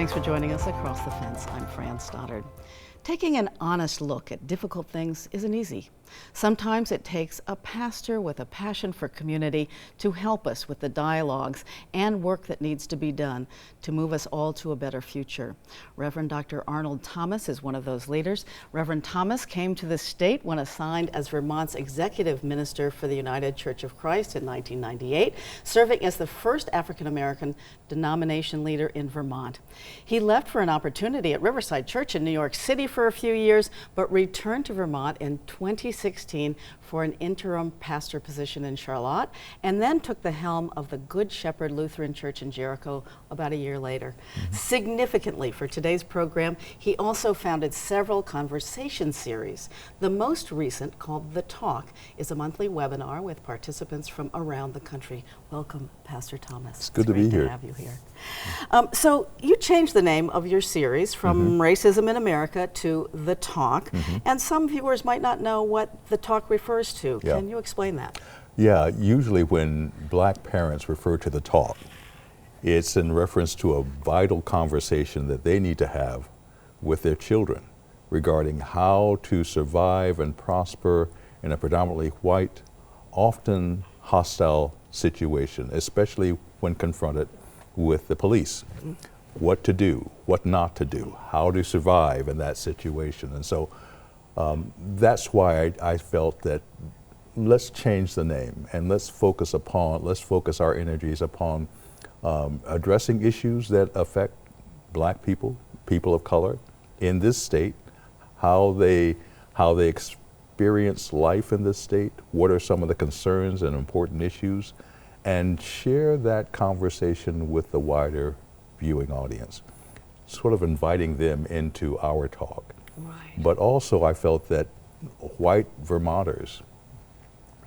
Thanks for joining us across the fence. I'm Fran Stoddard. Taking an honest look at difficult things isn't easy. Sometimes it takes a pastor with a passion for community to help us with the dialogues and work that needs to be done to move us all to a better future. Reverend Dr. Arnold Thomas is one of those leaders. Reverend Thomas came to the state when assigned as Vermont's executive minister for the United Church of Christ in 1998, serving as the first African-American denomination leader in Vermont. He left for an opportunity at Riverside Church in New York City for a few years, but returned to Vermont in 2016 for an interim pastor position in Charlotte, and then took the helm of the Good Shepard Lutheran Church in Jericho about a year later. Significantly for today's program, he also founded several conversation series. The most recent, called The Talk, is a monthly webinar with participants from around the country. Welcome, Pastor Thomas. It's good to be here. To have you here. So you changed the name of your series from Racism in America to The Talk, and some viewers might not know what The Talk refers to. Yeah. Can you explain that? Yeah, usually when black parents refer to the talk, it's in reference to a vital conversation that they need to have with their children regarding how to survive and prosper in a predominantly white, often hostile situation, especially when confronted with the police. What to do, what not to do, how to survive in that situation. And so that's why I felt that let's change the name and let's focus our energies upon addressing issues that affect black people, people of color in this state, how they experience life in this state, what are some of the concerns and important issues, and share that conversation with the wider viewing audience, sort of inviting them into our talk. Right. But also I felt that white Vermonters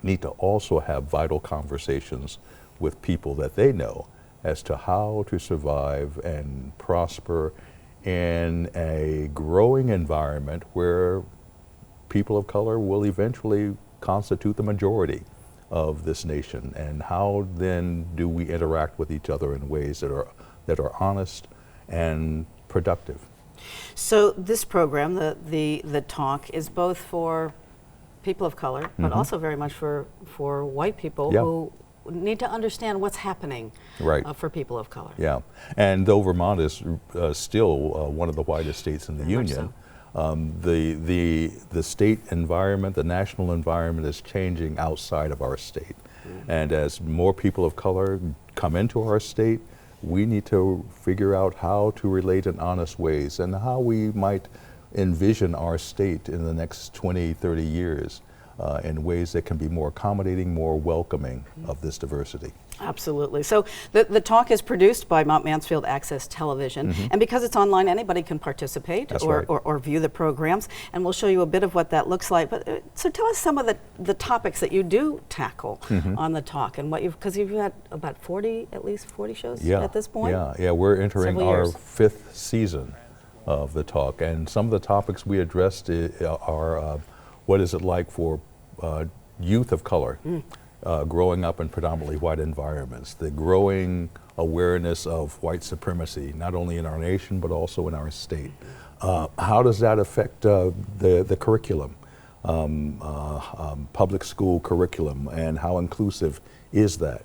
need to also have vital conversations with people that they know as to how to survive and prosper in a growing environment where people of color will eventually constitute the majority of this nation, and how then do we interact with each other in ways that are honest and productive. So this program, the Talk, is both for people of color, but also very much for white people who need to understand what's happening for people of color. Yeah, and though Vermont is still one of the whitest states in the Union, the state environment, the national environment is changing outside of our state. And as more people of color come into our state, we need to figure out how to relate in honest ways and how we might envision our state in the next 20, 30 years in ways that can be more accommodating, more welcoming of this diversity. Absolutely. So the Talk is produced by Mount Mansfield Access Television, and because it's online, anybody can participate or view the programs, and we'll show you a bit of what that looks like. But so tell us some of the topics that you do tackle on the Talk, and what because you've had about at least 40 shows at this point? Yeah, we're entering our 5th season of the Talk, and some of the topics we addressed are what is it like for youth of color growing up in predominantly white environments, the growing awareness of white supremacy, not only in our nation, but also in our state. How does that affect the curriculum, public school curriculum, and how inclusive is that?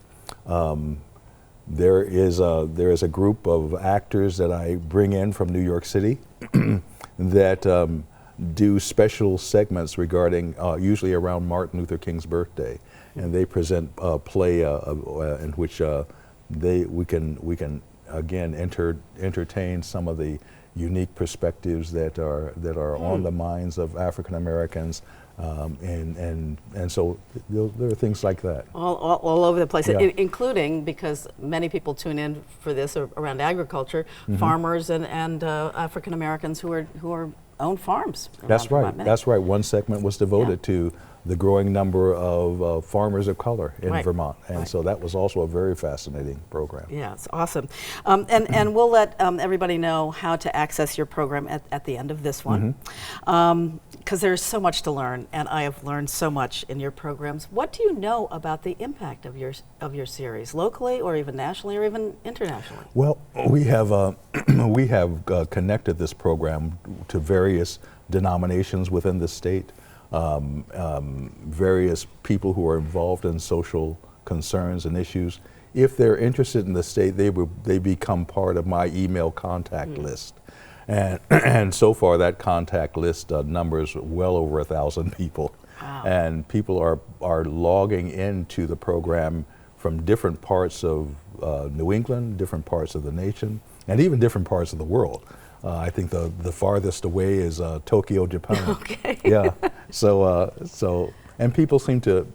There is a group of actors that I bring in from New York City that do special segments regarding, usually around Martin Luther King's birthday, and they present a play in which we can again entertain some of the unique perspectives that are on the minds of African Americans, and so there are things like that. All over the place, including, because many people tune in for this around agriculture, farmers and African Americans who are own farms. That's right. That's right. One segment was devoted to the growing number of farmers of color in Right. Vermont. And Right. so that was also a very fascinating program. Yeah, it's awesome. And we'll let everybody know how to access your program at the end of this one, because there's so much to learn, and I have learned so much in your programs. What do you know about the impact of your series, locally or even nationally or even internationally? Well, we have connected this program to various denominations within the state, various people who are involved in social concerns and issues. If they're interested in the state, they become part of my email contact list. And so far that contact list numbers well over 1,000 people. Wow. And people are logging into the program from different parts of New England, different parts of the nation, and even different parts of the world. I think the farthest away is Tokyo, Japan. Okay. Yeah. So and people seem to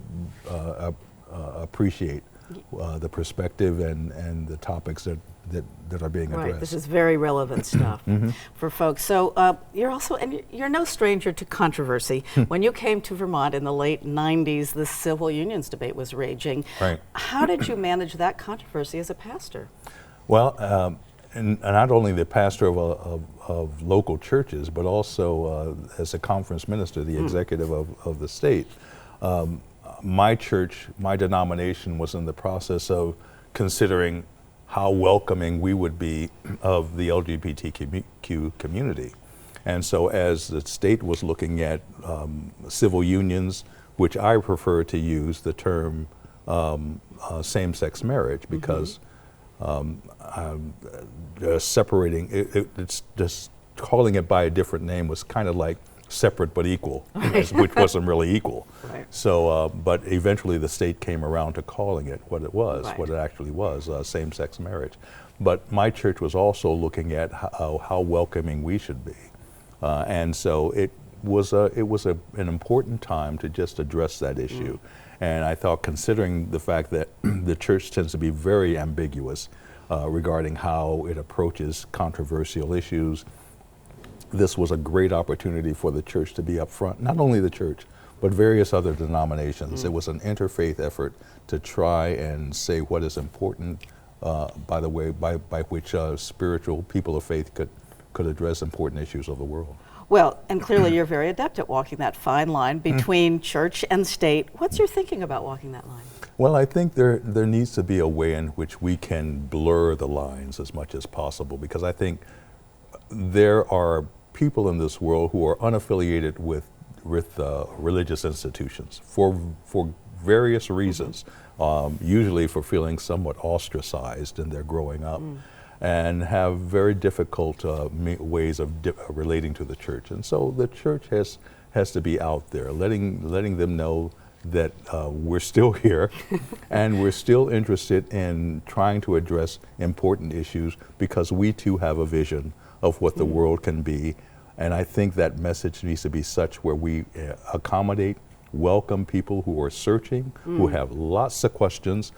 appreciate the perspective and the topics that are being addressed. Right, this is very relevant stuff for folks. So you're no stranger to controversy. When you came to Vermont in the late 90s, the civil unions debate was raging. Right. How did you manage that controversy as a pastor? Well, and not only the pastor of local churches, but also as a conference minister, the executive of the state. My church, my denomination, was in the process of considering how welcoming we would be of the LGBTQ community. And so as the state was looking at civil unions, which I prefer to use the term same-sex marriage, because separating, it's just calling it by a different name was kind of like separate but equal, which wasn't really equal. Right. So, but eventually the state came around to calling it what it was, Right. what it actually was, same-sex marriage. But my church was also looking at how welcoming we should be. And so it was an important time to just address that issue. And I thought, considering the fact that the church tends to be very ambiguous regarding how it approaches controversial issues, this was a great opportunity for the church to be up front. Not only the church, but various other denominations. It was an interfaith effort to try and say what is important, by the way, by which spiritual people of faith could address important issues of the world. Well, and clearly you're very adept at walking that fine line between church and state. What's your thinking about walking that line? Well, I think there needs to be a way in which we can blur the lines as much as possible, because I think there are people in this world who are unaffiliated with religious institutions for various reasons, usually for feeling somewhat ostracized in their growing up, and have very difficult ways of relating to the church. And so the church has to be out there, letting them know that we're still here and we're still interested in trying to address important issues, because we too have a vision of what the world can be. And I think that message needs to be such where we accommodate, welcome people who are searching, who have lots of questions,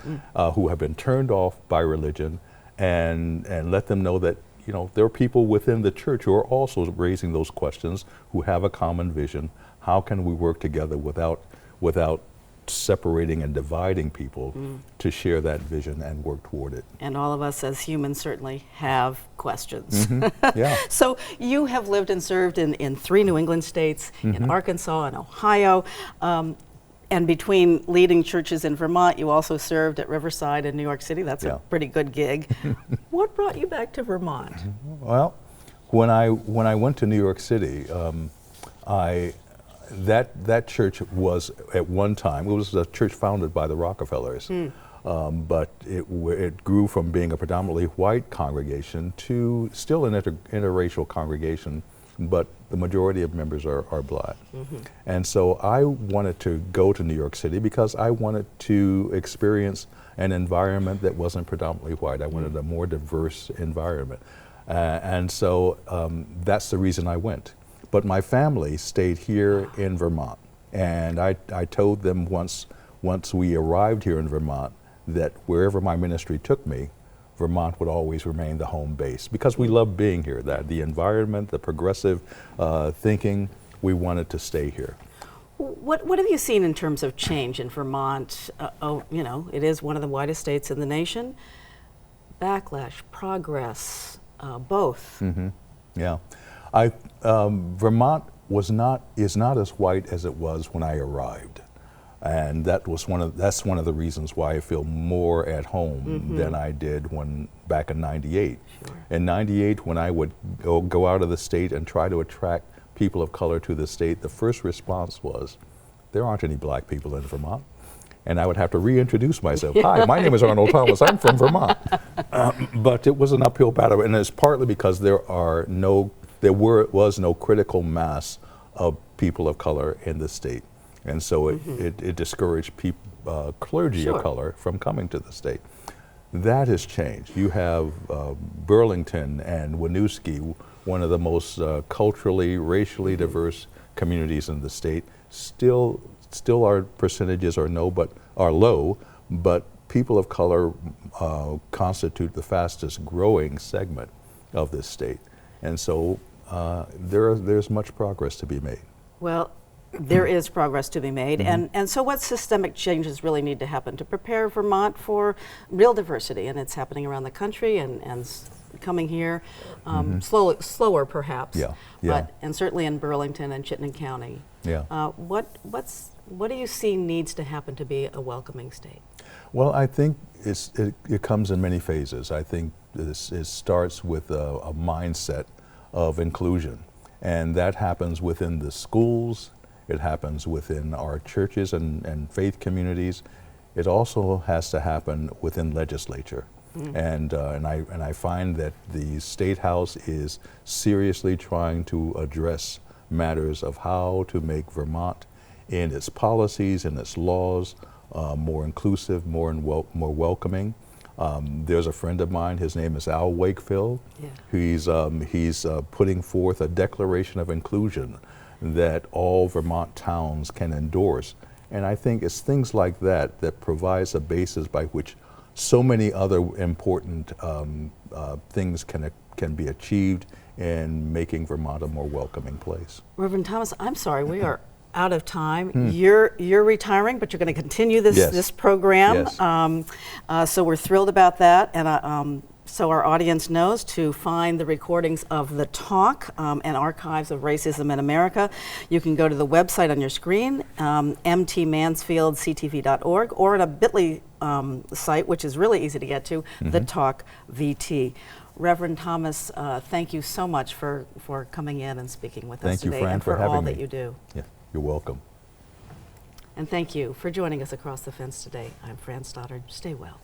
who have been turned off by religion, and let them know that, you know, there are people within the church who are also raising those questions, who have a common vision. How can we work together without separating and dividing people to share that vision and work toward it? And all of us as humans certainly have questions. Yeah. So you have lived and served in 3 New England states, in Arkansas and Ohio, and between leading churches in Vermont, you also served at Riverside in New York City. That's a pretty good gig. What brought you back to Vermont? Well, when I went to New York City, that church was at one time, it was a church founded by the Rockefellers, but it grew from being a predominantly white congregation to still an interracial congregation, but the majority of members are black. And so I wanted to go to New York City because I wanted to experience an environment that wasn't predominantly white. I wanted a more diverse environment. And so that's the reason I went. But my family stayed here in Vermont, and I told them once we arrived here in Vermont that wherever my ministry took me, Vermont would always remain the home base, because we love being here. That the environment, the progressive thinking, we wanted to stay here. What have you seen in terms of change in Vermont? You know, it is one of the widest states in the nation. Backlash, progress, both. Mm-hmm. Yeah, Vermont is not as white as it was when I arrived, and that's one of the reasons why I feel more at home than I did back in '98. Sure. In '98, when I would go out of the state and try to attract people of color to the state, the first response was, "There aren't any black people in Vermont." And I would have to reintroduce myself. Hi, my name is Arnold Thomas. I'm from Vermont. But it was an uphill battle, and it's partly because there was no critical mass of people of color in the state, and so it discouraged clergy Sure. of color from coming to the state. That has changed. You have Burlington and Winooski, one of the most culturally, racially diverse communities in the state. Still our percentages are low, but people of color constitute the fastest growing segment of this state. And so there's much progress to be made. Well, there is progress to be made, and so what systemic changes really need to happen to prepare Vermont for real diversity? And it's happening around the country and coming here, slower perhaps, but and certainly in Burlington and Chittenden County. Yeah. What do you see needs to happen to be a welcoming state? Well, I think it comes in many phases. I think it starts with a mindset of inclusion, and that happens within the schools. It happens within our churches and faith communities. It also has to happen within legislature. And I find that the State House is seriously trying to address matters of how to make Vermont, in its policies and its laws, more inclusive, more welcoming. There's a friend of mine, his name is Al Wakefield. Yeah. He's putting forth a declaration of inclusion that all Vermont towns can endorse. And I think it's things like that that provides a basis by which so many other important things can be achieved in making Vermont a more welcoming place. Reverend Thomas, I'm sorry, we are out of time. You're retiring, but you're going to continue this program. Yes. So we're thrilled about that, and so our audience knows to find the recordings of the talk and archives of racism in America. You can go to the website on your screen, mtmansfieldctv.org, or at a bit.ly site, which is really easy to get to, the Talk VT. Reverend Thomas, thank you so much for coming in and speaking with us today, Fran, and for having all me. that you do. Yeah, you're welcome. And thank you for joining us across the fence today. I'm Fran Stoddard. Stay well.